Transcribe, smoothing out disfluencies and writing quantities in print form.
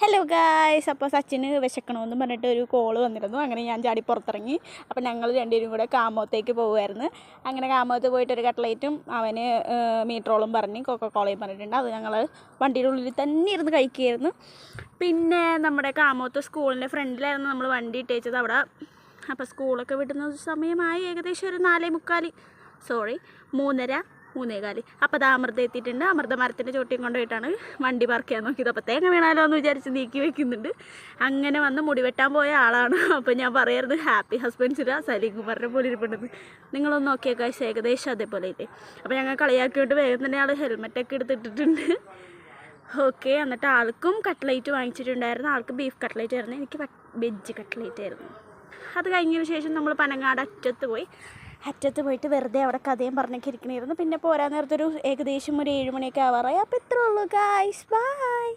Hello guys, അപ്പോൾ സച്ചിന് വിശക്കണമെന്ന് പറഞ്ഞിട്ട് ഒരു കോള് വന്നിരുന്നു. അങ്ങനെ ഞാൻ ചാടി പുറത്തിറങ്ങി. അപ്പോൾ ഞങ്ങൾ രണ്ടുപേരും കൂടെ കാമോത്തേക്ക് പോകുമായിരുന്നു. അങ്ങനെ കാമോത്ത് പോയിട്ട് ഒരു കട്ട്ലേറ്റും അവന് മീറ്റ് റോളും പറഞ്ഞ് കൊക്കക്കോളയും പറഞ്ഞിട്ടുണ്ട്. അത് ഞങ്ങൾ വണ്ടിയുടെ ഉള്ളിൽ തന്നെ ഇരുന്ന് കഴിക്കുകയായിരുന്നു. പിന്നെ നമ്മുടെ കാമോത്ത് സ്കൂളിൻ്റെ ഫ്രണ്ടിലായിരുന്നു നമ്മൾ വണ്ടി ഇട്ടേച്ചത് അവിടെ. അപ്പോൾ സ്കൂളൊക്കെ വിടുന്ന സമയമായി ഏകദേശം ഒരു 3:45. അപ്പോൾ അത് അമൃത എത്തിയിട്ടുണ്ട്. അമൃത മരത്തിൻ്റെ ചോട്ടിയും കൊണ്ടുപോയിട്ടാണ് വണ്ടി പാർക്ക് ചെയ്യാൻ നോക്കിയത്. അപ്പോൾ തേങ്ങ വീണാലോ എന്ന് വിചാരിച്ച് നീക്കി വെക്കുന്നുണ്ട്. അങ്ങനെ വന്ന് മുടി വെട്ടാൻ പോയ ആളാണ്. അപ്പോൾ ഞാൻ പറയായിരുന്നു ഹാപ്പി ഹസ്ബൻഡ്സിന് സലീം കുമാറിനെ പോലെ ഇരിപ്പുണ്ടെന്ന്. നിങ്ങളൊന്ന് നോക്കിയാൽ കാശ് ഏകദേശം അതേപോലെ ഇല്ലേ. അപ്പോൾ ഞങ്ങൾ കളിയാക്കിയിട്ട് വേഗം തന്നെ ആൾ ഹെൽമെറ്റൊക്കെ എടുത്തിട്ടിട്ടുണ്ട്. ഓക്കെ, എന്നിട്ട് ആൾക്കും കട്ട്ലേറ്റ് വാങ്ങിച്ചിട്ടുണ്ടായിരുന്നു. ആൾക്ക് ബീഫ് കട്ട്ലേറ്റ് ആയിരുന്നു, എനിക്ക് വെജ് കട്ട്ലേറ്റ് ആയിരുന്നു. അത് കഴിഞ്ഞതിന് ശേഷം നമ്മൾ പനങ്ങാട് അറ്റത്ത് പോയിട്ട് വെറുതെ അവിടെ കഥയും പറഞ്ഞൊക്കെ ഇരിക്കണമായിരുന്നു. പിന്നെ പോരാൻ നേരത്തൊരു ഏകദേശം ഒരു 7 മണിയൊക്കെ ആവാറായി. അപ്പോൾ ഇത്രേ ഉള്ളൂ ഗായ്സ്, ബൈ.